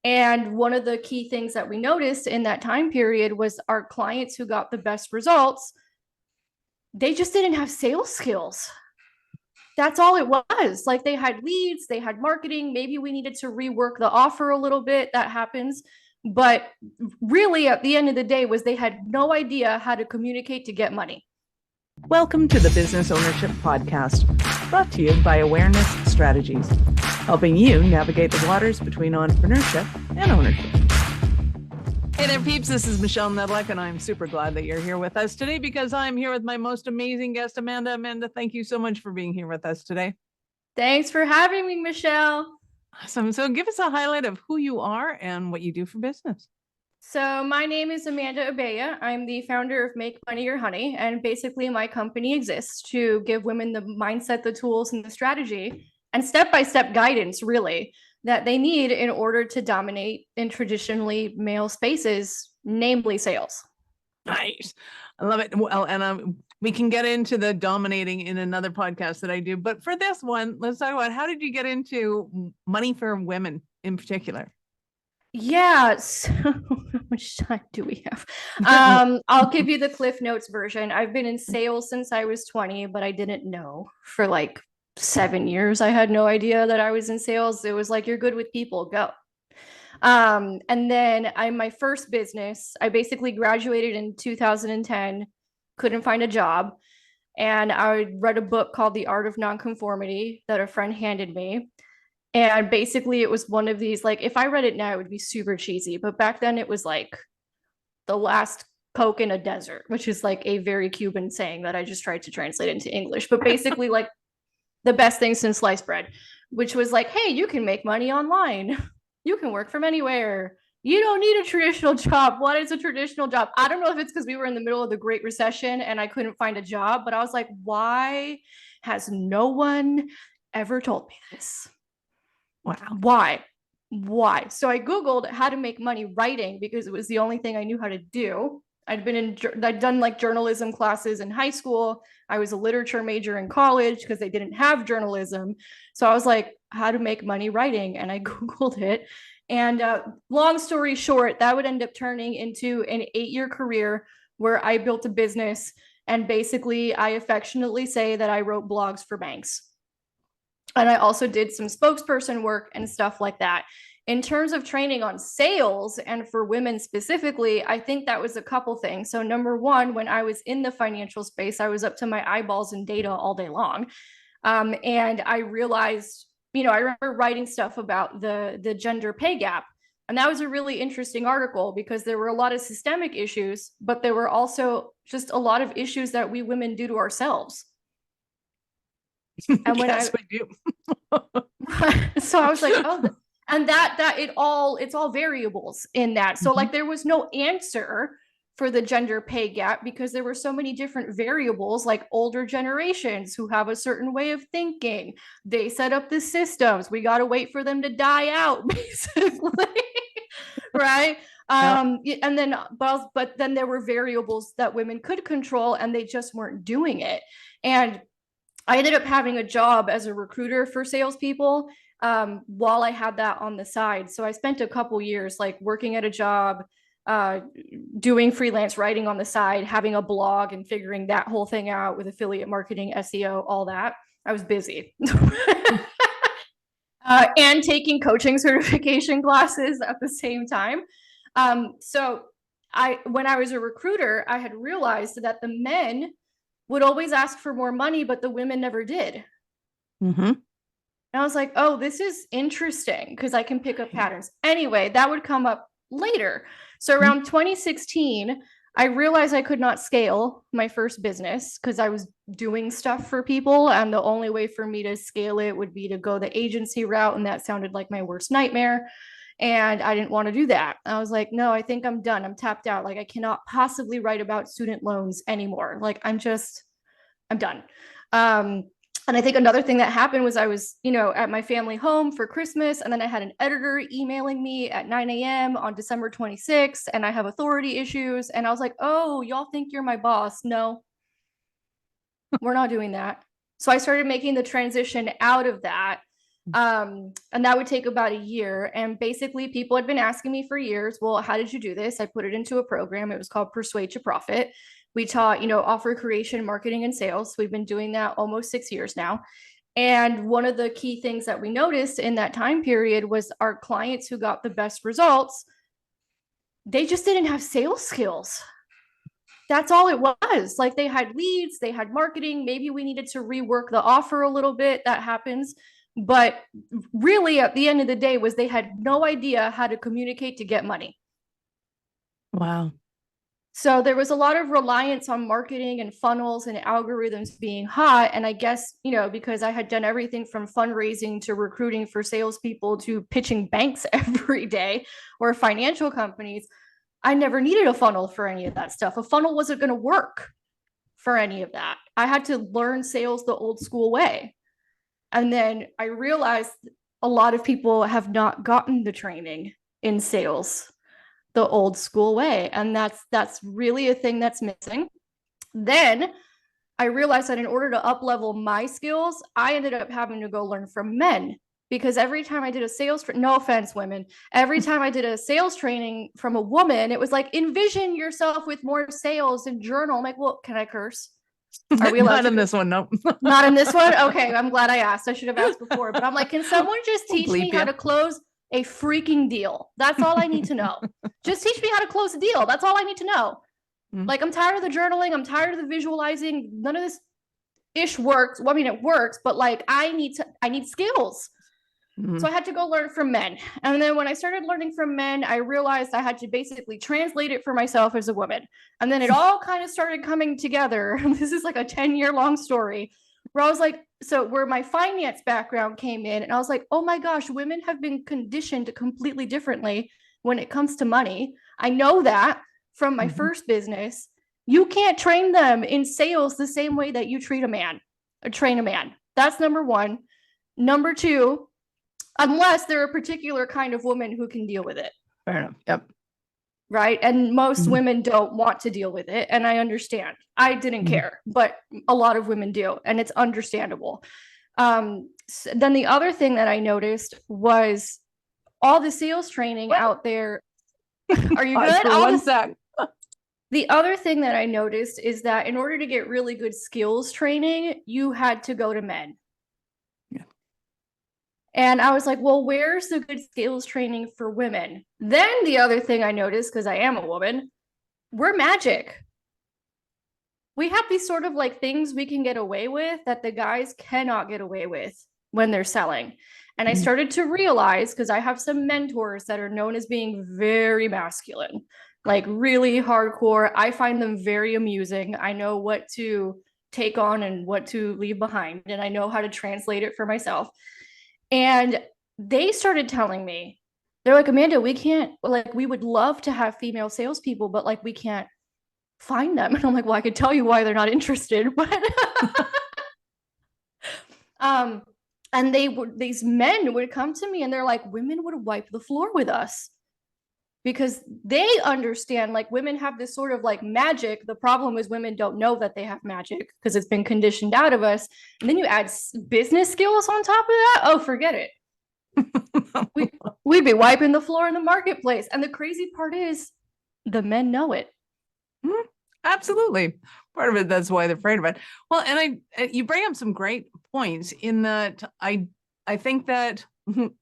And one of the key things that we noticed in that time period was our clients who got the best results, they just didn't have sales skills. That's all it was. Like they had leads, they had marketing. Maybe we needed to rework the offer a little bit. That happens. But really, at the end of the day, was they had no idea how to communicate to get money. Welcome to the Business Ownership Podcast, brought to you by Awareness Strategies, helping you navigate the waters between entrepreneurship and ownership. Hey there, peeps. This is Michelle Nedlick, and I'm super glad that you're here with us today because I'm here with my most amazing guest, Amanda. Amanda, thank you so much for being here with us today. Thanks for having me, Michelle. Awesome. So give us a highlight of who you are and what you do for business. So my name is Amanda Abella. I'm the founder of Make Money Your Honey, and basically my company exists to give women the mindset, the tools, and the strategy and step-by-step guidance, really, that they need in order to dominate in traditionally male spaces, namely sales. Nice. I love it. Well, and we can get into the dominating in another podcast that I do. But for this one, let's talk about how did you get into money for women in particular? Yeah, so how much time do we have? I'll give you the Cliff Notes version. I've been in sales since I was 20, but I didn't know for like 7 years. I had no idea that I was in sales. It was like, you're good with people, go. And then my first business, I basically graduated in 2010, couldn't find a job. And I read a book called The Art of Nonconformity that a friend handed me. And basically it was one of these, like, if I read it now, it would be super cheesy. But back then it was like the last Coke in a desert, which is like a very Cuban saying that I just tried to translate into English. But basically like the best thing since sliced bread, which was like, hey, you can make money online. You can work from anywhere. You don't need a traditional job. What is a traditional job? I don't know if it's because we were in the middle of the Great Recession and I couldn't find a job, but I was like, why has no one ever told me this? Wow. Why? So I Googled how to make money writing because it was the only thing I knew how to do. I'd done like journalism classes in high school. I was a literature major in college because they didn't have journalism. So I was like, how to make money writing. And I Googled it. And long story short, that would end up turning into an 8-year career where I built a business. And basically, I affectionately say that I wrote blogs for banks. And I also did some spokesperson work and stuff like that. In terms of training on sales and for women specifically, I think that was a couple things. So number one, when I was in the financial space, I was up to my eyeballs in data all day long. And I realized, I remember writing stuff about the gender pay gap. And that was a really interesting article because there were a lot of systemic issues, but there were also just a lot of issues that we women do to ourselves. And when yes, we do. So I was like, oh, and it's all variables in that. So like there was no answer for the gender pay gap because there were so many different variables, like older generations who have a certain way of thinking. They set up the systems. We got to wait for them to die out, basically. Right. And then, but then there were variables that women could control and they just weren't doing it. And I ended up having a job as a recruiter for salespeople while I had that on the side. So I spent a couple years like working at a job, doing freelance writing on the side, having a blog and figuring that whole thing out with affiliate marketing, SEO, all that. I was busy. And taking coaching certification classes at the same time. So when I was a recruiter, I had realized that the men would always ask for more money, but the women never did. And I was like, oh, this is interesting because I can pick up patterns. Anyway, that would come up later. So around 2016, I realized I could not scale my first business because I was doing stuff for people. And the only way for me to scale it would be to go the agency route. And that sounded like my worst nightmare. And I didn't want to do that. I was like, no, I think I'm done. I'm tapped out. Like I cannot possibly write about student loans anymore. Like I'm done. And I think another thing that happened was I was, at my family home for Christmas. And then I had an editor emailing me at 9 a.m. on December 26th. And I have authority issues. And I was like, oh, y'all think you're my boss? No, we're not doing that. So I started making the transition out of that. And that would take about a year. And basically people had been asking me for years, well, how did you do this? I put it into a program. It was called Persuade to Profit. We taught, offer creation, marketing, and sales. We've been doing that almost 6 years now. And one of the key things that we noticed in that time period was our clients who got the best results, they just didn't have sales skills. That's all it was. Like, they had leads, they had marketing. Maybe we needed to rework the offer a little bit. That happens. But really, at the end of the day, was they had no idea how to communicate to get money. Wow. So there was a lot of reliance on marketing and funnels and algorithms being hot. And I guess, because I had done everything from fundraising to recruiting for salespeople to pitching banks every day or financial companies, I never needed a funnel for any of that stuff. A funnel wasn't going to work for any of that. I had to learn sales the old school way. And then I realized a lot of people have not gotten the training in sales the old school way. And that's really a thing that's missing. Then I realized that in order to up level my skills, I ended up having to go learn from men, because every time I did a no offense, women, every time I did a sales training from a woman, it was like, envision yourself with more sales and journal. I'm like, well, can I curse? Are we allowed? Not in this one, no. Not in this one? Okay, I'm glad I asked. I should have asked before. But I'm like, can someone just teach me how to close a freaking deal? That's all I need to know. Just teach me how to close a deal. That's all I need to know. Like, I'm tired of the journaling. I'm tired of the visualizing. None of this ish works. Well, I mean, it works, but like, I need skills. So I had to go learn from men. And then when I started learning from men, I realized I had to basically translate it for myself as a woman. And then it all kind of started coming together. This is like a 10-year long story where I was like, where my finance background came in, and I was like, oh my gosh, women have been conditioned completely differently when it comes to money. I know that from my first business. You can't train them in sales the same way that you train a man. That's number one. Number two, unless they're a particular kind of woman who can deal with it. Fair enough. Yep. Right. And most women don't want to deal with it. And I understand. I didn't care, but a lot of women do. And it's understandable. Then the other thing that I noticed was all the sales training out there. Are you good? The other thing that I noticed is that in order to get really good skills training, you had to go to men. And I was like, well, where's the good skills training for women? Then the other thing I noticed, because I am a woman, we're magic. We have these sort of like things we can get away with that the guys cannot get away with when they're selling. And I started to realize, because I have some mentors that are known as being very masculine, like really hardcore. I find them very amusing. I know what to take on and what to leave behind, and I know how to translate it for myself. And they started telling me, they're like, Amanda, we can't, like, we would love to have female salespeople, but like, we can't find them. And I'm like, well, I could tell you why they're not interested. But and these men would come to me and they're like, women would wipe the floor with us, because they understand, like, women have this sort of like magic. The problem is women don't know that they have magic because it's been conditioned out of us. And then you add business skills on top of that. Oh, forget it. We'd be wiping the floor in the marketplace. And the crazy part is the men know it. Absolutely. Part of it, that's why they're afraid of it. Well, and you bring up some great points in that I think that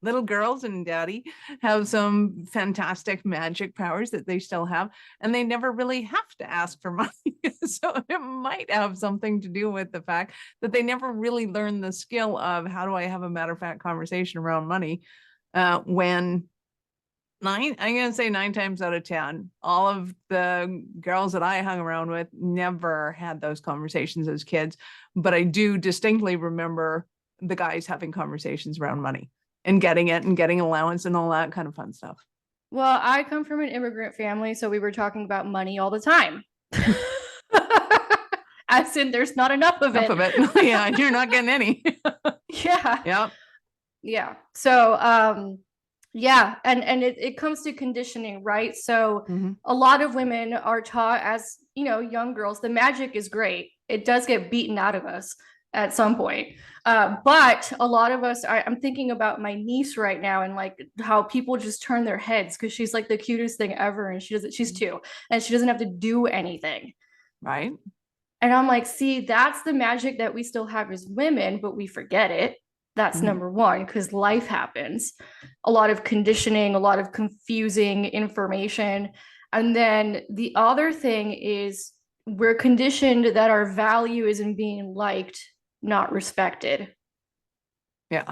little girls and daddy have some fantastic magic powers that they still have, and they never really have to ask for money. So it might have something to do with the fact that they never really learn the skill of how do I have a matter-of-fact conversation around money, when I'm going to say 9 times out of 10, all of the girls that I hung around with never had those conversations as kids. But I do distinctly remember the guys having conversations around money and getting it and getting allowance and all that kind of fun stuff. Well, I come from an immigrant family, so we were talking about money all the time. As in, there's not enough of it. Yeah, you're not getting any. Yeah. Yep. Yeah. So, yeah. And it comes to conditioning, right? So a lot of women are taught as, young girls, the magic is great. It does get beaten out of us. at some point. But a lot of us, I'm thinking about my niece right now and like how people just turn their heads because she's like the cutest thing ever. And she's 2 and she doesn't have to do anything. Right. And I'm like, see, that's the magic that we still have as women, but we forget it. That's number one, because life happens. A lot of conditioning, a lot of confusing information. And then the other thing is we're conditioned that our value is in being liked, not respected. Yeah.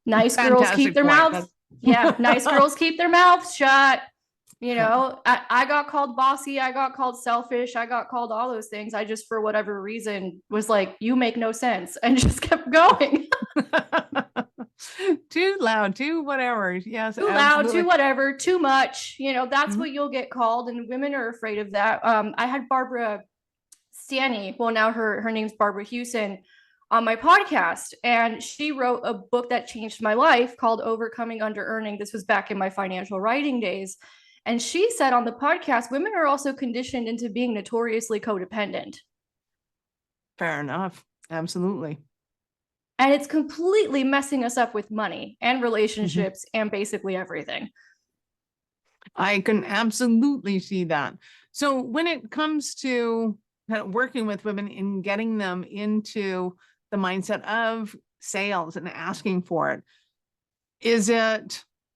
Nice girls keep their mouths. Yeah, nice girls keep their mouths shut. You know, I got called bossy. I got called selfish. I got called all those things. I just, for whatever reason, was like, you make no sense, and just kept going. Too loud, too whatever. Yes, too loud, too whatever, too much. You know, that's what you'll get called, and women are afraid of that. I had Barbara Stanny, well, now her name's Barbara Hewson, on my podcast, and she wrote a book that changed my life called Overcoming Under-Earning. This was back in my financial writing days. And she said on the podcast, women are also conditioned into being notoriously codependent. Fair enough. Absolutely. And it's completely messing us up with money and relationships and basically everything. I can absolutely see that. So when it comes to kind of working with women in getting them into the mindset of sales and asking for it,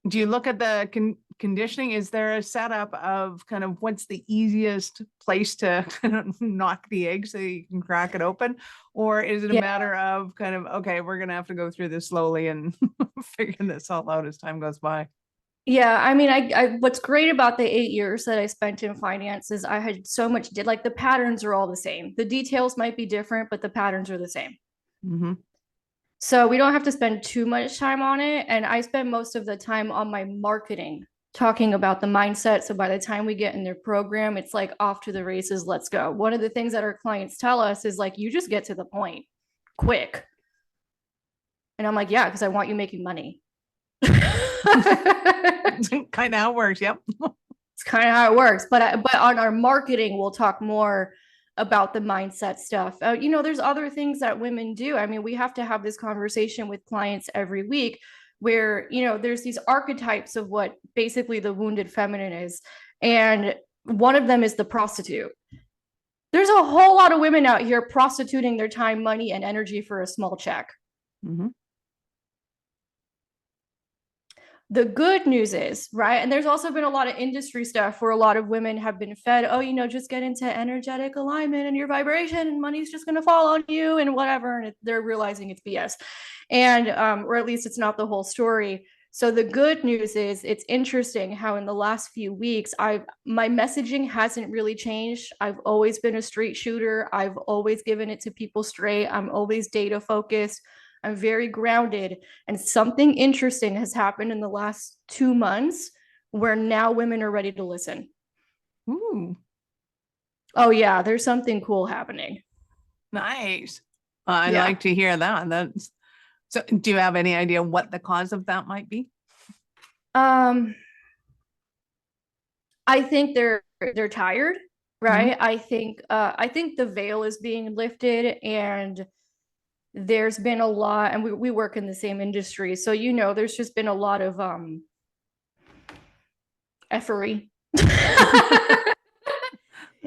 do you look at the conditioning? Is there a setup of kind of what's the easiest place to kind of knock the egg so you can crack it open? Or is it a matter of kind of, okay, we're going to have to go through this slowly and figure this all out as time goes by? Yeah, I mean, I what's great about the 8 years that I spent in finance is I had so much, like the patterns are all the same. The details might be different, but the patterns are the same. So we don't have to spend too much time on it. And I spend most of the time on my marketing, talking about the mindset. So by the time we get in their program, it's like off to the races, let's go. One of the things that our clients tell us is like, you just get to the point quick. And I'm like, yeah, because I want you making money. Kind of how it works. Yep. It's kind of how it works. But on our marketing, we'll talk more about the mindset stuff. You know, there's other things that women do. I mean, we have to have this conversation with clients every week where, you know, there's these archetypes of what basically the wounded feminine is. And one of them is the prostitute. There's a whole lot of women out here prostituting their time, money, and energy for a small check. The good news is, right? And there's also been a lot of industry stuff where a lot of women have been fed, oh, you know, just get into energetic alignment and your vibration and money's just going to fall on you and whatever. And they're realizing it's BS. And, or at least it's not the whole story. So the good news is it's interesting how in the last few weeks, my messaging hasn't really changed. I've always been a straight shooter. I've always given it to people straight. I'm always data focused. I'm very grounded, and something interesting has happened in the last 2 months where now women are ready to listen. Ooh. Oh yeah, there's something cool happening. Nice. I'd like to hear that. So do you have any idea what the cause of that might be? I think they're tired, right? I think the veil is being lifted, and there's been a lot, and we work in the same industry, so you know there's just been a lot of effery.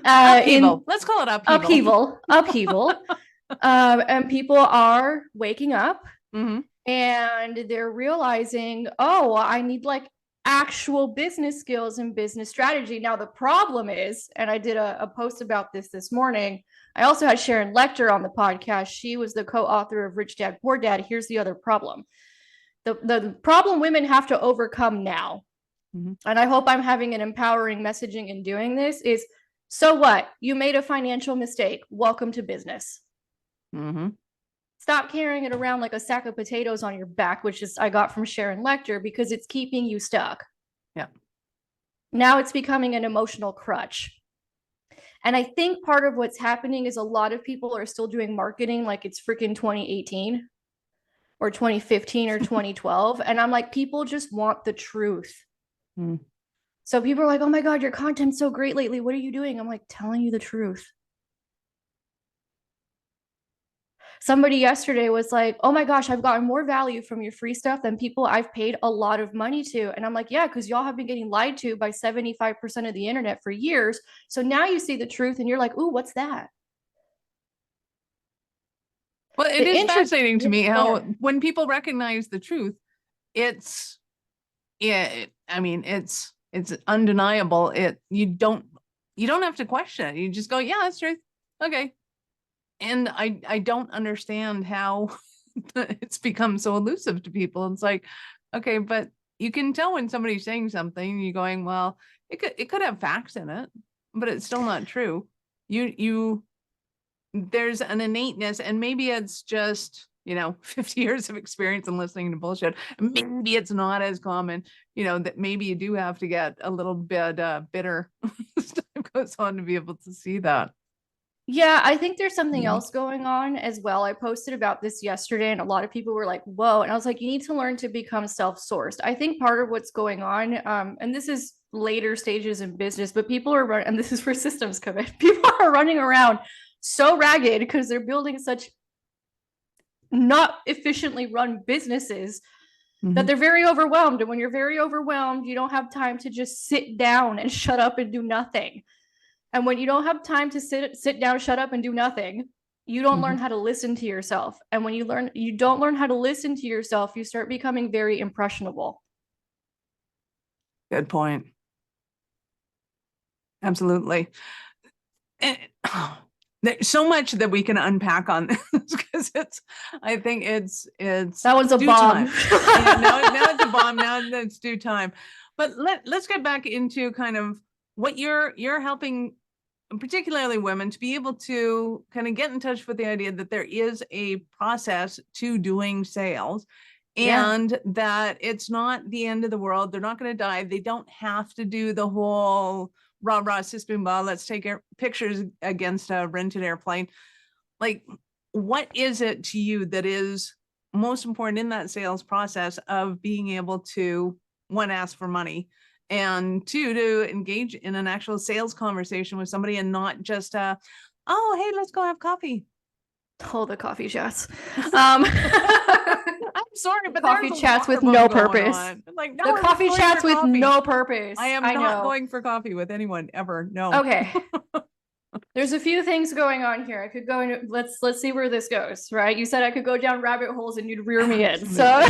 Upheaval. Let's call it upheaval. And people are waking up and they're realizing, oh, I need like actual business skills and business strategy. Now the problem is, and I did a post about this morning, I also had Sharon Lechter on the podcast. She was the co-author of Rich Dad, Poor Dad. Here's the other problem. The problem women have to overcome now, and I hope I'm having an empowering messaging in doing this, is, so what? You made a financial mistake. Welcome to business. Stop carrying it around like a sack of potatoes on your back, which is I got from Sharon Lechter, because it's keeping you stuck. Yeah. Now it's becoming an emotional crutch. And I think part of what's happening is a lot of people are still doing marketing like it's freaking 2018 or 2015 or 2012. And I'm like, people just want the truth. So people are like, oh my God, your content's so great lately. What are you doing? I'm like, telling you the truth. Somebody yesterday was like, oh my gosh, I've gotten more value from your free stuff than people I've paid a lot of money to. And I'm like, yeah, because y'all have been getting lied to by 75% of the internet for years. So now you see the truth and you're like, ooh, what's that? Well, it The is interest. fascinating to me Go how ahead. when people recognize the truth, it's it's undeniable. You don't have to question it. You just go, yeah, that's truth. Okay. And I don't understand how it's become so elusive to people. It's like, okay, but you can tell when somebody's saying something, you're going, well, it could have facts in it, but it's still not true. You there's an innateness, and maybe it's just 50 years of experience and listening to bullshit. Maybe it's not as common, that maybe you do have to get a little bit bitter as time goes on to be able to see that. Yeah, I think there's something else going on as well. I posted about this yesterday, and a lot of people were like, whoa. And I was like, you need to learn to become self-sourced. I think part of what's going on, and this is later stages in business, but people are running, and this is where systems come in. People are running around so ragged because they're building such not efficiently run businesses that they're very overwhelmed. And when you're very overwhelmed, you don't have time to just sit down and shut up and do nothing. And when you don't have time to sit down, shut up, and do nothing, you don't learn how to listen to yourself. And when you don't learn how to listen to yourself, you start becoming very impressionable. Good point. Absolutely. And, there's so much that we can unpack on this because I think it's that was a bomb. Yeah, now it's a bomb. Now it's due time. But let's get back into kind of what you're helping, particularly women, to be able to kind of get in touch with the idea that there is a process to doing sales. And that it's not the end of the world. They're not going to die. They don't have to do the whole rah, sis, boom, bah, let's take pictures against a rented airplane. Like, what is it to you that is most important in that sales process of being able to, one, ask for money, and two, to engage in an actual sales conversation with somebody and not just, oh, hey, let's go have coffee. Oh, the coffee chats. I'm sorry, but coffee chats with no purpose. Like, no, the coffee chats with no purpose. I am not going for coffee with anyone ever. No. Okay. There's a few things going on here. I could go into let's see where this goes, right? You said I could go down rabbit holes and you'd rear me in. So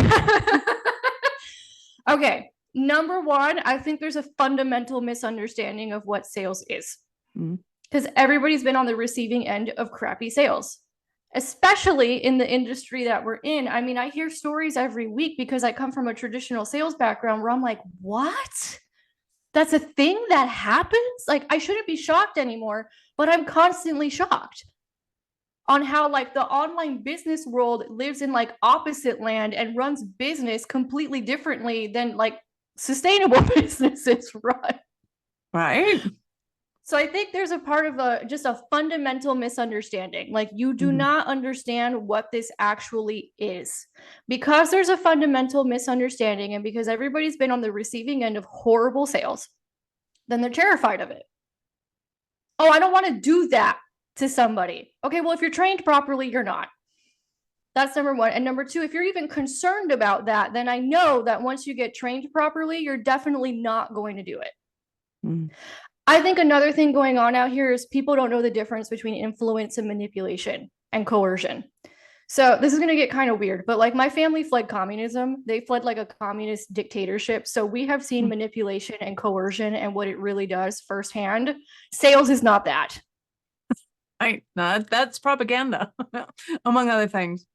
okay. Number one, I think there's a fundamental misunderstanding of what sales is. Because everybody's been on the receiving end of crappy sales, especially in the industry that we're in. I mean, I hear stories every week because I come from a traditional sales background where I'm like, what? That's a thing that happens? Like, I shouldn't be shocked anymore, but I'm constantly shocked on how like the online business world lives in like opposite land and runs business completely differently than like sustainable businesses run. Right. So I think there's a part of just a fundamental misunderstanding. Like, you do not understand what this actually is. Because there's a fundamental misunderstanding, and because everybody's been on the receiving end of horrible sales, then they're terrified of it. Oh, I don't want to do that to somebody. Okay, well, if you're trained properly, you're not. That's number one. And number two, if you're even concerned about that, then I know that once you get trained properly, you're definitely not going to do it. I think another thing going on out here is people don't know the difference between influence and manipulation and coercion. So this is going to get kind of weird, but like my family fled communism. They fled like a communist dictatorship. So we have seen manipulation and coercion and what it really does firsthand. Sales is not that. Right. That's propaganda, among other things.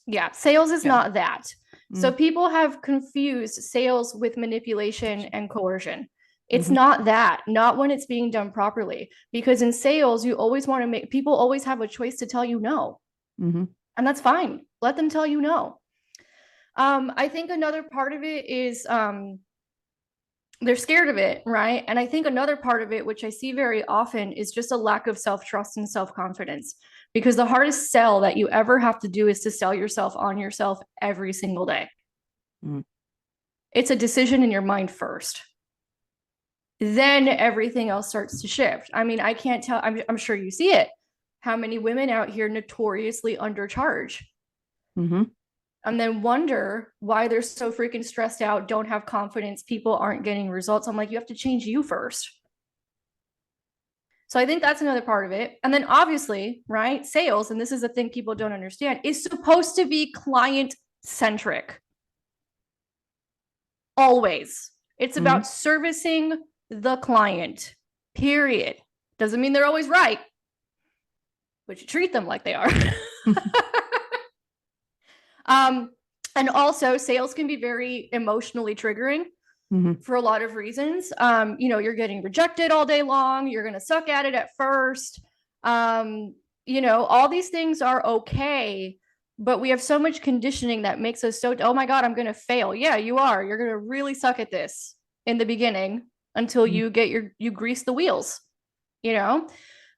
Yeah, sales is not that. So people have confused sales with manipulation and coercion. It's not that, not when it's being done properly. Because in sales, you always want to make people always have a choice to tell you no. And that's fine. Let them tell you no. I think another part of it is they're scared of it, right? And I think another part of it, which I see very often, is just a lack of self-trust and self-confidence. Because the hardest sell that you ever have to do is to sell yourself on yourself every single day. It's a decision in your mind first. Then everything else starts to shift. I mean, I can't tell, I'm sure you see it. how many women out here notoriously undercharge. Mm-hmm. And then wonder why they're so freaking stressed out, don't have confidence, people aren't getting results. I'm like, you have to change you first. So I think that's another part of it. And then obviously, right, sales, and this is a thing people don't understand, is supposed to be client centric. Always. It's about servicing the client, period. Doesn't mean they're always right, but you treat them like they are. And also sales can be very emotionally triggering for a lot of reasons. You're getting rejected all day long. You're going to suck at it at first. All these things are okay, but we have so much conditioning that makes us so, oh my God, I'm going to fail. Yeah, you are. You're going to really suck at this in the beginning until you grease the wheels,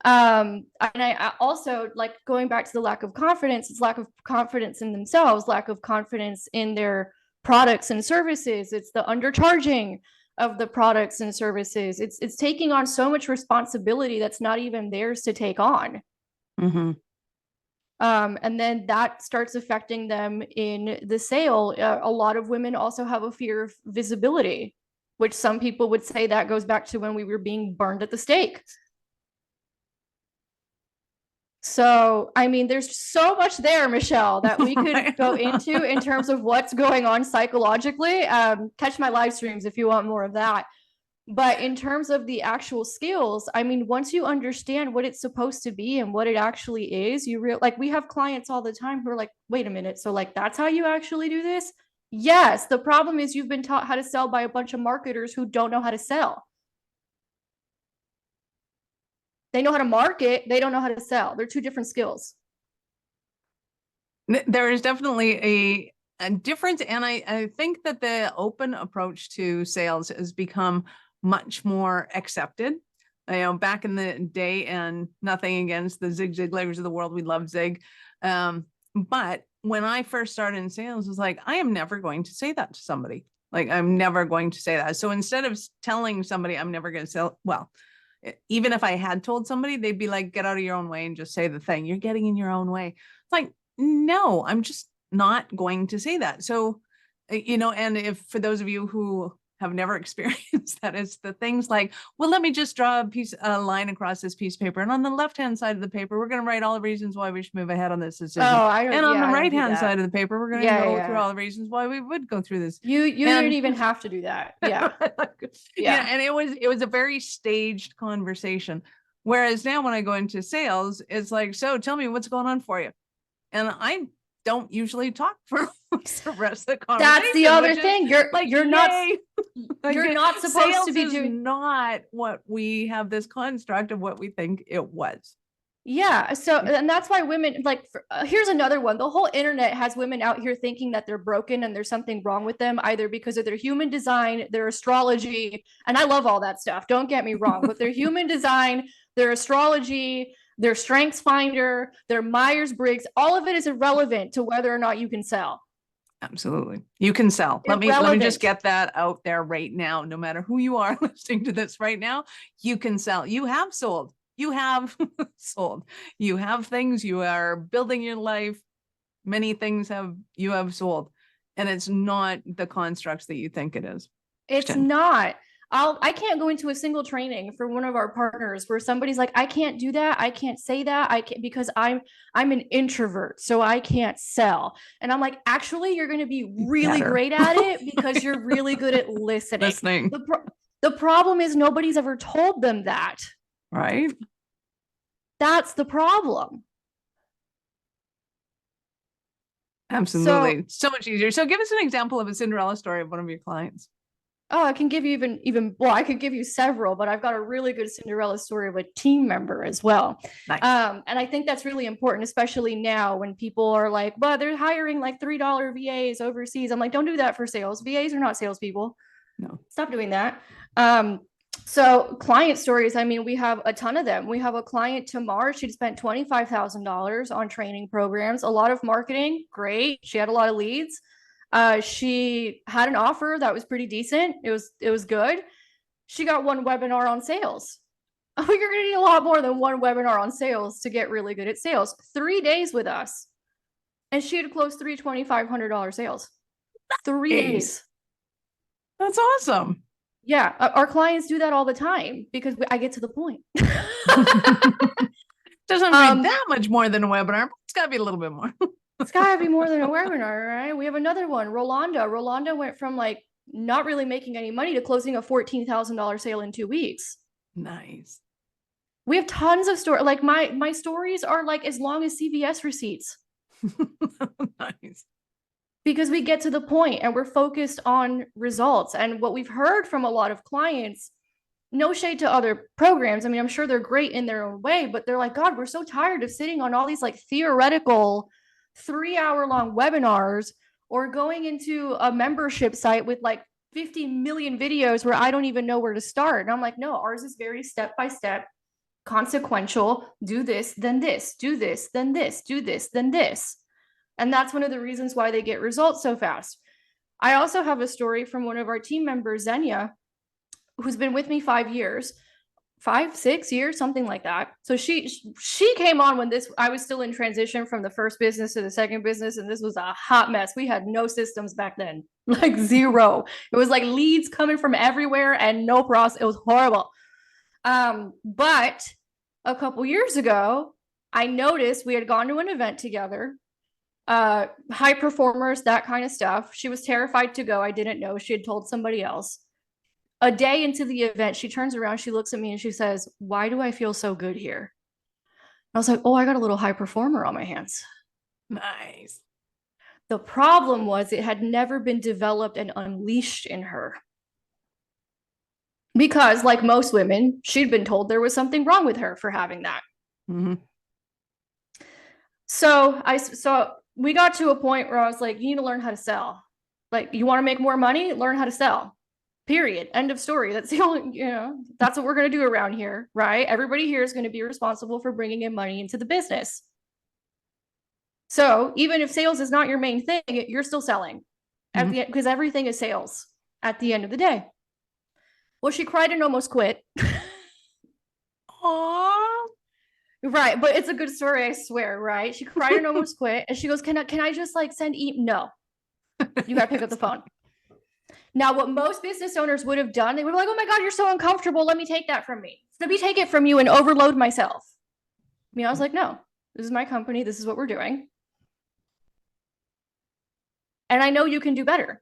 and I also, like, going back to the lack of confidence, it's lack of confidence in themselves, lack of confidence in their products and services. It's the undercharging of the products and services. It's taking on so much responsibility that's not even theirs to take on. And then that starts affecting them in the sale. A lot of women also have a fear of visibility, which some people would say that goes back to when we were being burned at the stake. So, I mean, there's so much there, Michelle, that we could go into in terms of what's going on psychologically. Catch my live streams if you want more of that. But in terms of the actual skills, I mean, once you understand what it's supposed to be and what it actually is, like, we have clients all the time who are like, wait a minute. So, like, that's how you actually do this? Yes. The problem is you've been taught how to sell by a bunch of marketers who don't know how to sell. They know how to market. They don't know how to sell. They're two different skills. There is definitely a difference. And I think that the open approach to sales has become much more accepted. Back in the day, and nothing against the Zig Ziglars of the world. We love Zig. But when I first started in sales, it was like, I am never going to say that to somebody. Like, I'm never going to say that. So instead of telling somebody I'm never going to sell, well, even if I had told somebody, they'd be like, get out of your own way and just say the thing. You're getting in your own way. It's like, no, I'm just not going to say that. So, and if for those of you who have never experienced that, it's the things like, well, let me just draw a line across this piece of paper. And on the left-hand side of the paper, we're going to write all the reasons why we should move ahead on this decision. And on the right-hand side of the paper, we're going to go through all the reasons why we would go through this. You didn't even have to do that. Yeah. Yeah. And it was a very staged conversation. Whereas now when I go into sales, it's like, so tell me what's going on for you. And I don't usually talk for the rest of the conversation. That's the other thing. You're not supposed to be doing. Not what we have this construct of what we think it was. Yeah. So, and that's why women, like, here's another one. The whole internet has women out here thinking that they're broken and there's something wrong with them, either because of their human design, their astrology. And I love all that stuff. Don't get me wrong, but their human design, their astrology, their strengths finder, their Myers-Briggs, all of it is irrelevant to whether or not you can sell. Absolutely. You can sell. Let me just get that out there right now. No matter who you are listening to this right now, you can sell. You have sold. You have sold. You have things. You are building your life. Many things you have sold. And it's not the constructs that you think it is. It's not. I can't go into a single training for one of our partners where somebody's like, I can't do that. I can't say that. I can't, because I'm an introvert, so I can't sell. And I'm like, actually, you're going to be really great at it because you're really good at listening. The problem is nobody's ever told them that. Right. That's the problem. Absolutely. So much easier. So give us an example of a Cinderella story of one of your clients. Oh, I can give you I could give you several, but I've got a really good Cinderella story of a team member as well. Nice. And I think that's really important, especially now when people are like, well, they're hiring like $3 VAs overseas. I'm like, don't do that for sales. VAs are not salespeople. No. Stop doing that. So client stories, I mean, we have a ton of them. We have a client, Tamar. She'd spent $25,000 on training programs, a lot of marketing. Great. She had a lot of leads. She had an offer that was pretty decent. It was good. She got one webinar on sales. Oh, you're going to need a lot more than one webinar on sales to get really good at sales. 3 days with us. And she had closed three $2,500 sales. 3 days. That's awesome. Yeah. Our clients do that all the time because I get to the point. Doesn't be that much more than a webinar, but it's got to be a little bit more. It's got to be more than a webinar, right? We have another one, Rolanda. Rolanda went from like not really making any money to closing a $14,000 sale in 2 weeks. Nice. We have tons of stories. Like my stories are like as long as CVS receipts. Nice. Because we get to the point and we're focused on results. And what we've heard from a lot of clients, no shade to other programs. I mean, I'm sure they're great in their own way, but they're like, God, we're so tired of sitting on all these like theoretical 3-hour-long webinars or going into a membership site with like 50 million videos where I don't even know where to start. And I'm like, no, ours is very step-by-step, consequential. Do this, then this, do this, then this, do this, then this. And that's one of the reasons why they get results so fast. I also have a story from one of our team members, Xenia, who's been with me 5 years, 6 years, something like that. So she came on when I was still in transition from the first business to the second business. And this was a hot mess. We had no systems back then, like zero. It was like leads coming from everywhere and no process. It was horrible. But a couple years ago, I noticed we had gone to an event together, high performers, that kind of stuff. She was terrified to go. I didn't know. She had told somebody else. A day into the event, she turns around, she looks at me and she says, why do I feel so good here? I was like, oh, I got a little high performer on my hands. Nice. The problem was it had never been developed and unleashed in her. Because like most women, she'd been told there was something wrong with her for having that. Mm-hmm. So we got to a point where I was like, you need to learn how to sell. Like, you want to make more money? Learn how to sell. Period. End of story. That's the only, that's what we're going to do around here, right? Everybody here is going to be responsible for bringing in money into the business. So even if sales is not your main thing, you're still selling at the end, because everything is sales at the end of the day. Well, she cried and almost quit. Aww. Right. But it's a good story, I swear, right? She cried and almost quit. And she goes, can I just like send No, you got to pick up the phone. Now, what most business owners would have done, they would be like, oh my God, you're so uncomfortable. Let me take that from me. Let me take it from you and overload myself. I was like, no, this is my company. This is what we're doing. And I know you can do better.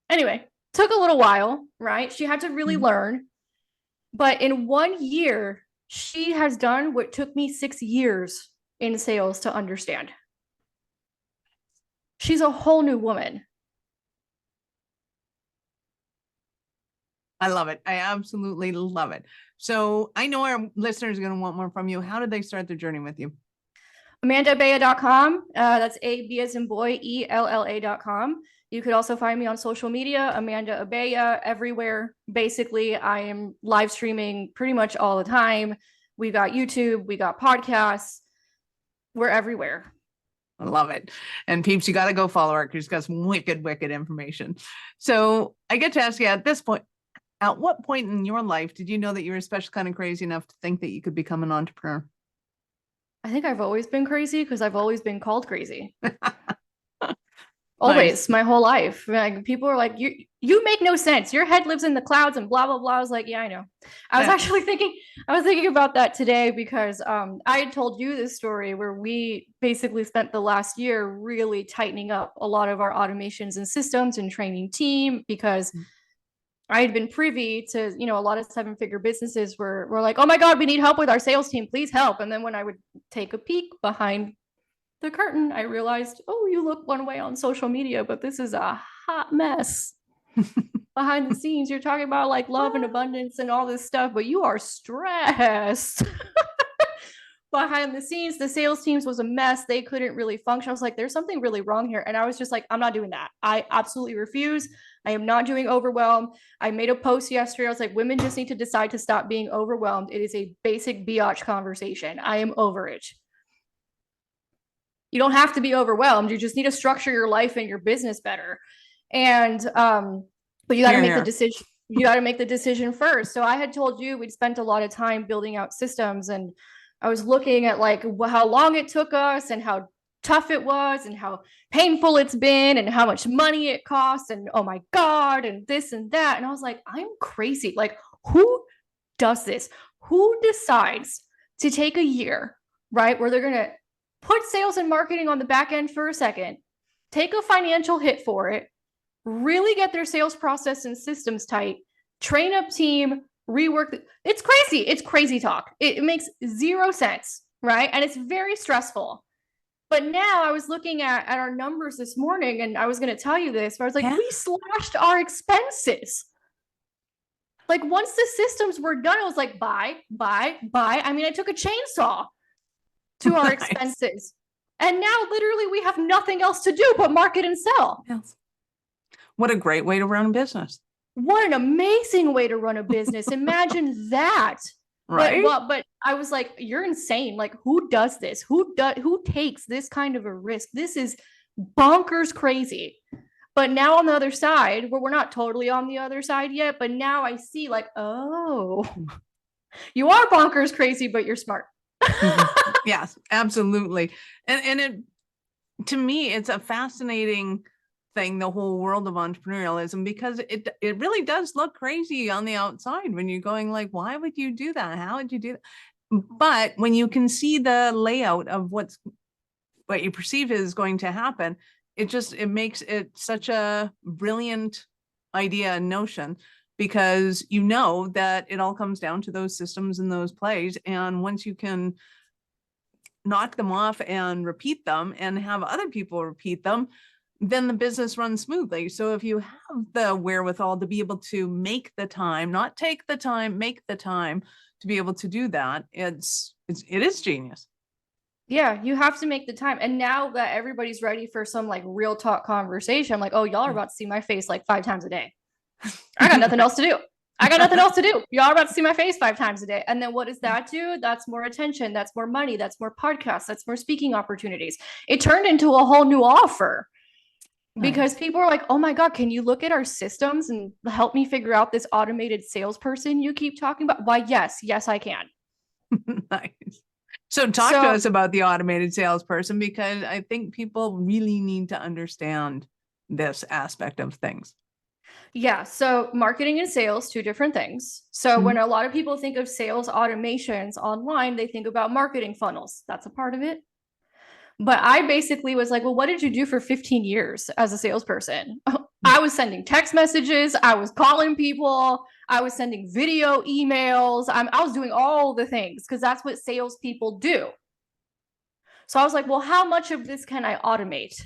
Anyway, took a little while, right? She had to really learn. But in 1 year, she has done what took me 6 years in sales to understand. She's a whole new woman. I love it. I absolutely love it. So I know our listeners are going to want more from you. How did they start their journey with you? AmandaAbella.com. That's A-B as in boy, E-L-L-A.com. You could also find me on social media, Amanda Abella, everywhere. Basically, I am live streaming pretty much all the time. We got YouTube, we got podcasts. We're everywhere. I love it. And peeps, you got to go follow her because she's got some wicked information. So I get to ask you at this point, at what point in your life did you know that you were especially kind of crazy enough to think that you could become an entrepreneur? I think I've always been crazy because I've always been called crazy. Always, nice. My whole life. Like, people are like, you make no sense. Your head lives in the clouds and blah, blah, blah. I was like, yeah, I know. I was thinking about that today because I had told you this story where we basically spent the last year really tightening up a lot of our automations and systems and training team because I had been privy to, a lot of 7-figure businesses were like, oh my God, we need help with our sales team. Please help. And then when I would take a peek behind the curtain, I realized, oh, you look one way on social media, but this is a hot mess. Behind the scenes, you're talking about like love and abundance and all this stuff, but you are stressed. Behind the scenes, the sales teams was a mess. They couldn't really function. I was like, there's something really wrong here. And I was just like, I'm not doing that. I absolutely refuse. I am not doing overwhelmed. I made a post yesterday. I was like, women just need to decide to stop being overwhelmed. It is a basic biatch conversation. I am over it. You don't have to be overwhelmed. You just need to structure your life and your business better. And, but you got to make the decision. You got to make the decision first. So I had told you we'd spent a lot of time building out systems, and I was looking at like how long it took us and how tough it was and how painful it's been and how much money it costs and oh my God, and this and that. And I was like, I'm crazy. Like, who does this? Who decides to take a year, right, where they're going to put sales and marketing on the back end for a second, take a financial hit for it, really get their sales process and systems tight, train up team, rework. It's crazy. It's crazy talk. It makes zero sense, right? And it's very stressful. But now I was looking at our numbers this morning, and I was going to tell you this, where I was like, we slashed our expenses. Like once the systems were done, I was like, buy. I mean, I took a chainsaw to our expenses. And now literally we have nothing else to do but market and sell. Yes. What a great way to run a business. What an amazing way to run a business. Imagine that. Right. But I was like, you're insane. Like, who does this? Who takes this kind of a risk? This is bonkers crazy. But now on the other side, where we're not totally on the other side yet, but now I see like, oh, you are bonkers crazy, but you're smart. Yes, absolutely. And it, to me, it's a fascinating thing, the whole world of entrepreneurialism, because it really does look crazy on the outside when you're going like, why would you do that? How would you do that? But when you can see the layout of what you perceive is going to happen, it makes it such a brilliant idea and notion, because you know that it all comes down to those systems and those plays. And once you can knock them off and repeat them and have other people repeat them, then the business runs smoothly. So if you have the wherewithal to be able to make the time, not take the time, make the time to be able to do that, it is genius. Yeah, you have to make the time. And now that everybody's ready for some like real talk conversation, I'm like, oh, y'all are about to see my face like 5 times a day. I got nothing else to do. Y'all are about to see my face 5 times a day. And then what does that do? That's more attention. That's more money. That's more podcasts. That's more speaking opportunities. It turned into a whole new offer. Because people are like, oh my God, can you look at our systems and help me figure out this automated salesperson you keep talking about? Why, yes, I can. Nice. So talk to us about the automated salesperson, because I think people really need to understand this aspect of things. Yeah. So marketing and sales, 2 different things. So when a lot of people think of sales automations online, they think about marketing funnels. That's a part of it. But I basically was like, well, what did you do for 15 years as a salesperson? I was sending text messages. I was calling people. I was sending video emails. I was doing all the things because that's what salespeople do. So I was like, well, how much of this can I automate?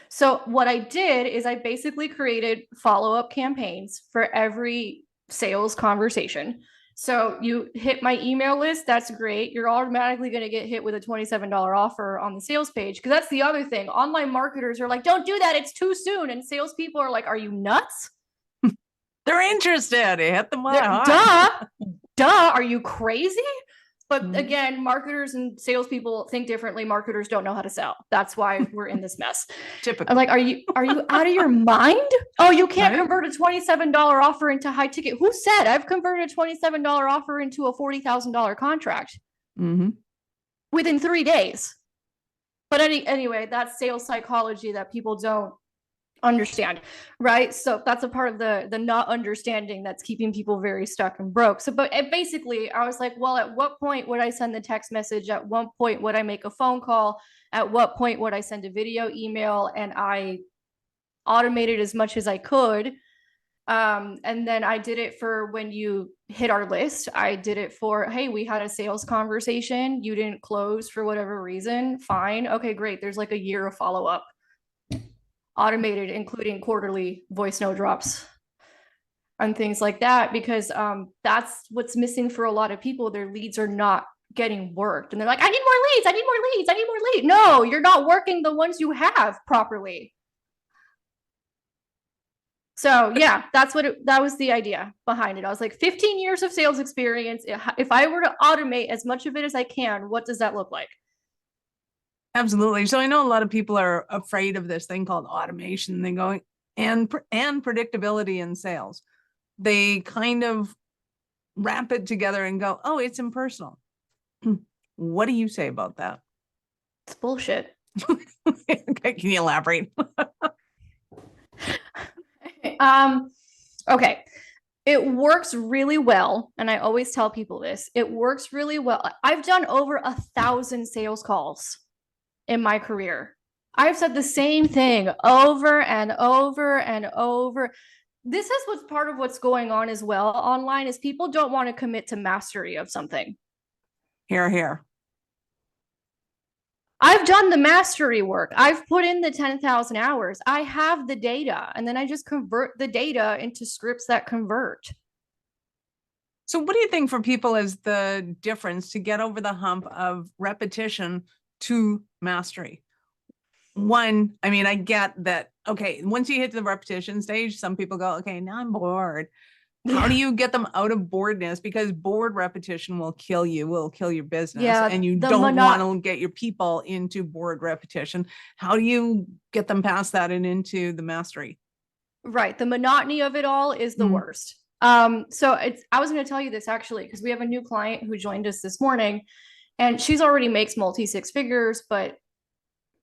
So what I did is I basically created follow-up campaigns for every sales conversation. So you hit my email list, that's great. You're automatically going to get hit with a $27 offer on the sales page. Because that's the other thing. Online marketers are like, don't do that. It's too soon. And salespeople are like, are you nuts? They're interested. Hit them up. Duh. Are you crazy? But again, marketers and salespeople think differently. Marketers don't know how to sell. That's why we're in this mess. Typical. I'm like, are you out of your mind? Oh, you can't convert a $27 offer into high ticket. Who said? I've converted a $27 offer into a $40,000 contract within 3 days. But anyway, that's sales psychology that people don't understand, right? So that's a part of the not understanding that's keeping people very stuck and broke. So, but basically I was like, well, at what point would I send the text message? At what point would I make a phone call? At what point would I send a video email? And I automated as much as I could. And then I did it for when you hit our list. I did it for, hey, we had a sales conversation. You didn't close for whatever reason. Fine. Okay, great. There's like a year of follow-up. Automated, including quarterly voice note drops and things like that, because that's what's missing for a lot of people. Their leads are not getting worked, and they're like, I need more leads. No, you're not working the ones you have properly. So yeah, that was the idea behind it. I was like, 15 years of sales experience. If I were to automate as much of it as I can, what does that look like? Absolutely. So I know a lot of people are afraid of this thing called automation. They're going, and predictability in sales. They kind of wrap it together and go, oh, it's impersonal. What do you say about that? It's bullshit. Okay, can you elaborate? Okay. It works really well. And I always tell people this. It works really well. I've done over 1,000 sales calls in my career. I've said the same thing over and over and over. This is what's part of what's going on as well online is people don't want to commit to mastery of something. Here. I've done the mastery work. I've put in the 10,000 hours. I have the data, and then I just convert the data into scripts that convert. So what do you think for people is the difference to get over the hump of repetition to mastery? One, I mean, I get that, okay, once you hit the repetition stage, some people go, okay, now I'm bored. How do you get them out of boredness? Because bored repetition will kill you, will kill your business. Yeah, and you don't want to get your people into bored repetition. How do you get them past that and into the mastery? Right. The monotony of it all is the worst. So I was going to tell you this actually, because we have a new client who joined us this morning and she's already makes multi six figures, but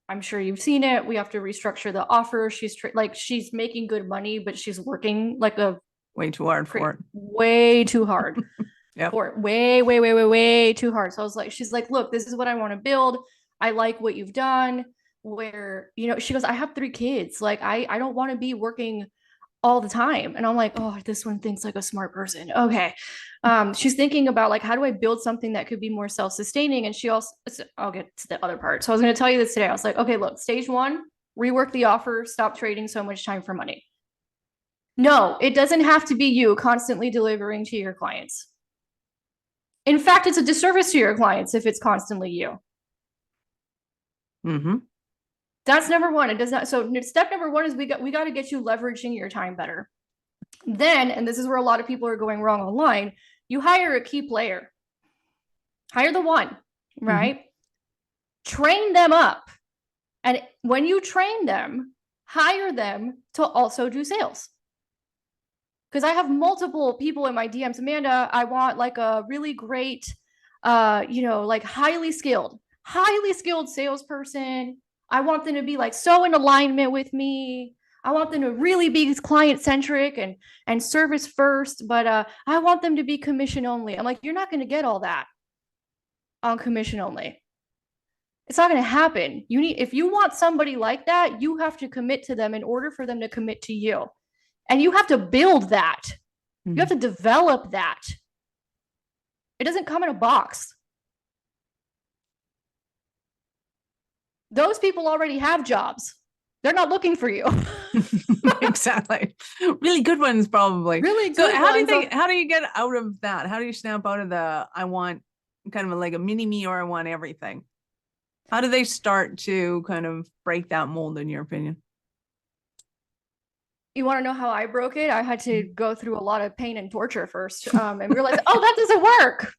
I'm sure you've seen it. We have to restructure the offer. She's making good money, but she's working like a way too hard for it. Way too hard. Yep. For it. Way too hard. So I was like, she's like, look, this is what I want to build. I like what you've done. Where, she goes, I have 3 kids. Like, I don't want to be working all the time. And I'm like, oh, this one thinks like a smart person. Okay. She's thinking about like, how do I build something that could be more self-sustaining? And she also, I'll get to the other part. So I was going to tell you this today. I was like, okay, look, stage 1, rework the offer, stop trading so much time for money. No, it doesn't have to be you constantly delivering to your clients. In fact, it's a disservice to your clients if it's constantly you. Mm-hmm. That's number 1. It does not. So step number 1 is we got to get you leveraging your time better. Then, and this is where a lot of people are going wrong online, you hire a key player. Hire the one, right? Mm-hmm. Train them up. And when you train them, hire them to also do sales. Because I have multiple people in my DMs. Amanda, I want like a really great, like highly skilled salesperson. I want them to be like so in alignment with me. I want them to really be client centric and service first, but I want them to be commission only. I'm like, you're not going to get all that on commission only. It's not going to happen. If you want somebody like that, you have to commit to them in order for them to commit to you. And you have to build that. Mm-hmm. You have to develop that. It doesn't come in a box. Those people already have jobs. They're not looking for you. Exactly. Really good ones, probably. Really good. So how do you get out of that? How do you snap out of I want kind of like a mini me, or I want everything? How do they start to kind of break that mold, in your opinion? You want to know how I broke it? I had to go through a lot of pain and torture first, and realize, oh, that doesn't work.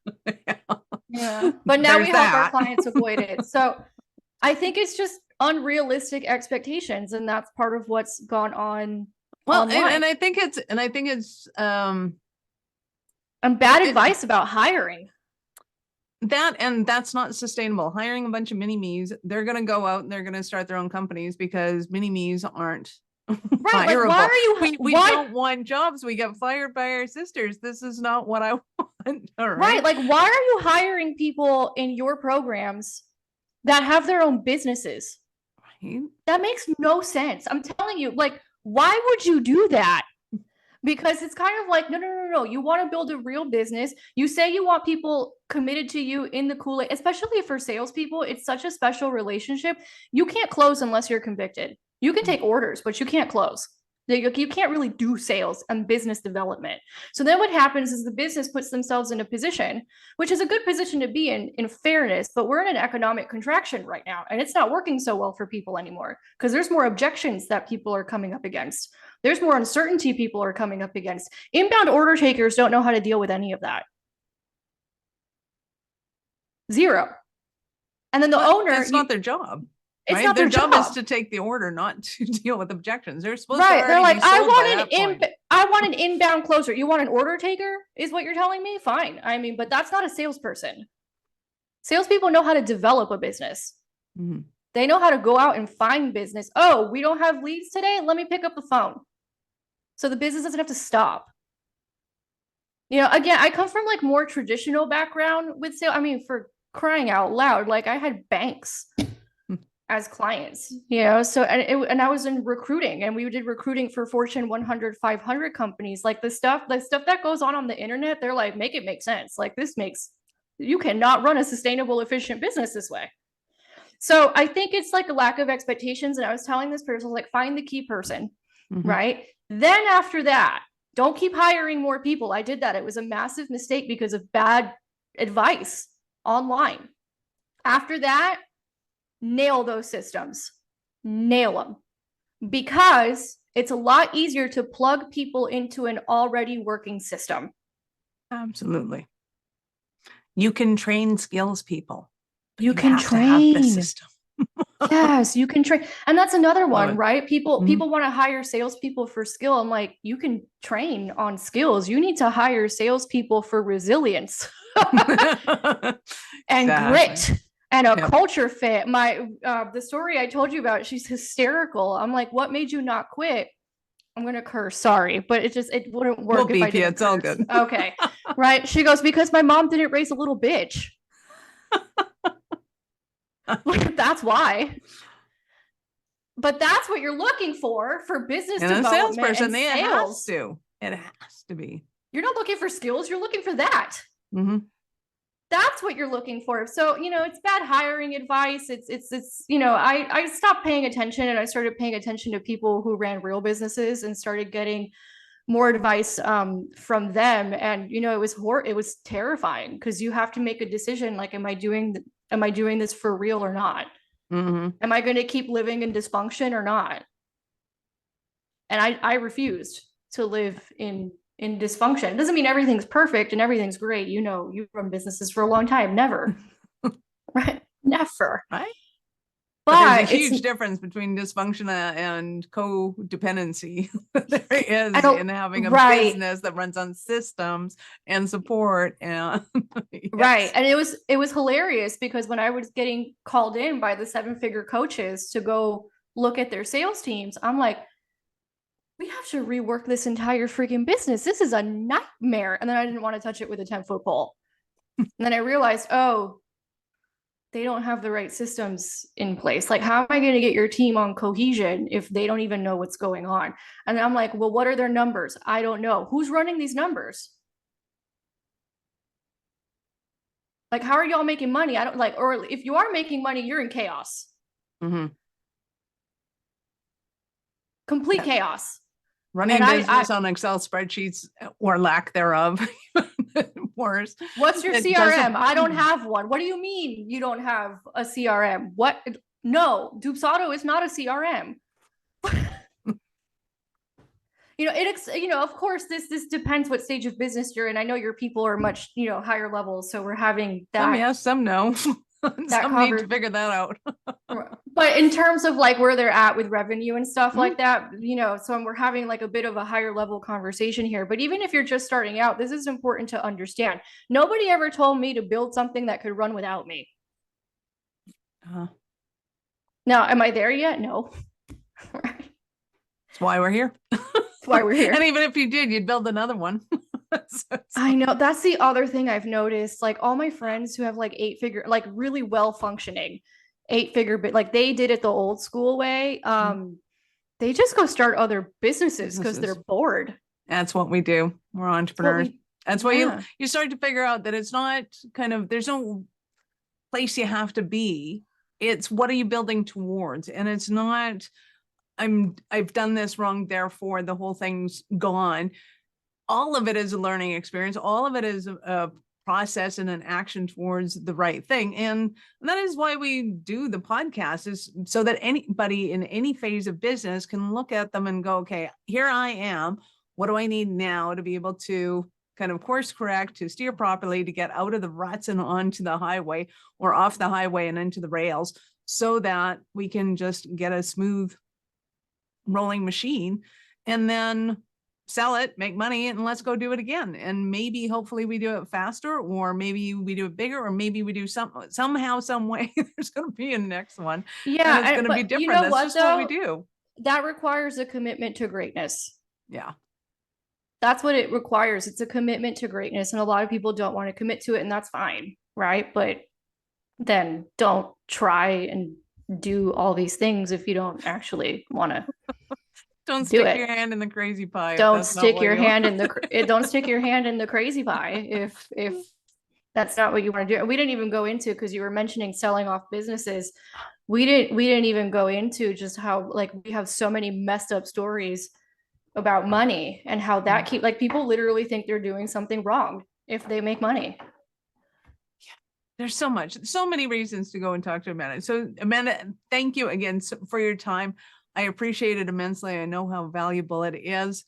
Yeah. But now we help our clients avoid it. So I think it's just unrealistic expectations, and that's part of what's gone on. Well, and I think it's and bad advice about hiring. That's not sustainable. Hiring a bunch of mini-me's, they're going to go out and they're going to start their own companies because mini-me's aren't right. Like, why are you? We don't want jobs. We get fired by our sisters. This is not what I want. Right. Like, why are you hiring people in your programs that have their own businesses? Right. That makes no sense. I'm telling you, like, why would you do that? Because it's kind of like, no. You want to build a real business. You say you want people committed to you in the Kool-Aid, especially for salespeople. It's such a special relationship. You can't close unless you're convicted. You can take orders, but you can't close. You can't really do sales and business development. So then what happens is the business puts themselves in a position, which is a good position to be in fairness, but we're in an economic contraction right now, and it's not working so well for people anymore because there's more objections that people are coming up against. There's more uncertainty people are coming up against. Inbound order takers don't know how to deal with any of that. Zero. And then the owner... It's not their job. It's right? not Their their job is job. to take the order, not to deal with objections. They're supposed to Right. They're already like, be sold by that point. I want an inbound closer. You want an order taker, is what you're telling me? Fine. I mean, but that's not a salesperson. Salespeople know how to develop a business. Mhm. They know how to go out and find business. Oh, we don't have leads today. Let me pick up the phone. So the business doesn't have to stop. You know, again, I come from like more traditional background with sales. I mean, for crying out loud, like I had banks as clients, you know, so and I was in recruiting, and we did recruiting for Fortune 100, 500 companies. Like the stuff that goes on the internet, they're like, make it make sense. Like you cannot run a sustainable, efficient business this way. So I think it's like a lack of expectations. And I was telling this person, like, find the key person, right? Then after that, don't keep hiring more people. I did that. It was a massive mistake because of bad advice online. After that, nail those systems, nail them, because it's a lot easier to plug people into an already working system. Absolutely. You can train skills people. You can train the system. Yes, you can train. And that's another one, it. right? People want to hire salespeople for skill. I'm like, you can train on skills. You need to hire salespeople for resilience and grit and a culture fit. The story I told you about, she's hysterical. I'm like, what made you not quit? I'm gonna curse, sorry, but it wouldn't work if I didn't. It's all good. Okay. Right. She goes, because my mom didn't raise a little bitch. That's why. But that's what you're looking for business and development. A salesperson, and sales. It has to be. You're not looking for skills. You're looking for that. That's what you're looking for. So, you know, it's bad hiring advice. It's, you know, I stopped paying attention, and I started paying attention to people who ran real businesses and started getting more advice from them. And, you know, it was terrifying, because you have to make a decision. Like, am I doing this for real or not? Am I going to keep living in dysfunction or not? And I refused to live in dysfunction. It doesn't mean everything's perfect and everything's great. You know, you've run businesses for a long time. Never. Right? Never. Right. But there's a huge difference between dysfunction and codependency. There is in having a business that runs on systems and support. And right. And it was hilarious, because when I was getting called in by the 7-figure coaches to go look at their sales teams, I'm like, we have to rework this entire freaking business. This is a nightmare. And then I didn't want to touch it with a 10-foot pole. And then I realized, oh, they don't have the right systems in place. Like, how am I going to get your team on cohesion if they don't even know what's going on? And I'm like, well, what are their numbers? I don't know. Who's running these numbers? Like, how are y'all making money? I don't like, or if you are making money, you're in chaos. Complete chaos. Running business on Excel spreadsheets or lack thereof. Worse. What's your CRM? I don't have one. What do you mean you don't have a CRM? What? No, Dubsado is not a CRM. You know, of course, this depends what stage of business you're in. I know your people are much, you know, higher levels, so we're having that. Some yes, some no. Some need to figure that out. But in terms of like where they're at with revenue and stuff like that, you know, so we're having like a bit of a higher level conversation here. But even if you're just starting out, this is important to understand. Nobody ever told me to build something that could run without me. Now, am I there yet? No. That's why we're here. That's why we're here. And even if you did, you'd build another one. I know, that's the other thing I've noticed. Like, all my friends who have like 8-figure, like really well functioning 8-figure, but like they did it the old school way. They just go start other businesses because they're bored. That's what we do. We're entrepreneurs. That's why you start to figure out that it's not kind of, there's no place you have to be. It's what are you building towards? And it's not, I've done this wrong, therefore the whole thing's gone. All of it is a learning experience. All of it is a process and an action towards the right thing. And that is why we do the podcast, is so that anybody in any phase of business can look at them and go, okay, here I am. What do I need now to be able to kind of course correct, to steer properly, to get out of the ruts and onto the highway, or off the highway and into the rails, so that we can just get a smooth rolling machine and then sell it, make money, and let's go do it again. And maybe hopefully we do it faster, or maybe we do it bigger, or maybe we do somehow, some way there's going to be a next one. Yeah. And it's going to be different. You know That's just what we do. That requires a commitment to greatness. Yeah. That's what it requires. It's a commitment to greatness. And a lot of people don't want to commit to it, and that's fine. Right. But then don't try and do all these things if you don't actually want to. Don't stick your hand in the crazy pie. Don't stick your hand in the don't stick your hand in the crazy pie if that's not what you want to do. And we didn't even go into, because you were mentioning selling off businesses. We didn't even go into just how, like, we have so many messed up stories about money and how that people literally think they're doing something wrong if they make money. There's so many reasons to go and talk to Amanda. So Amanda, thank you again for your time. I appreciate it immensely. I know how valuable it is.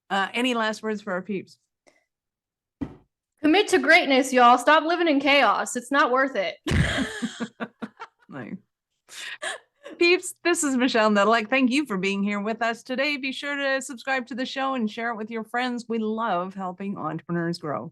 Any last words for our peeps? Commit to greatness, y'all. Stop living in chaos. It's not worth it. Nice. Peeps, this is Michelle Nedelec. Thank you for being here with us today. Be sure to subscribe to the show and share it with your friends. We love helping entrepreneurs grow.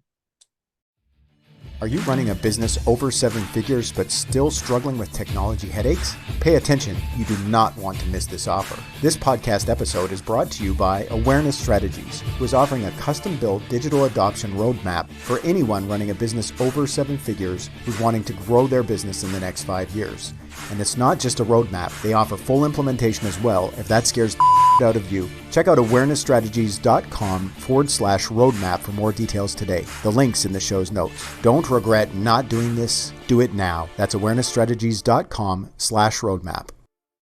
Are you running a business over 7 figures but still struggling with technology headaches? Pay attention, you do not want to miss this offer. This podcast episode is brought to you by Awareness Strategies, who is offering a custom-built digital adoption roadmap for anyone running a business over 7 figures who's wanting to grow their business in the next 5 years. And it's not just a roadmap, they offer full implementation as well if that scares the out of you. Check out awarenessstrategies.com/roadmap for more details today. The link's in the show's notes. Don't regret not doing this. Do it now. That's awarenessstrategies.com/roadmap.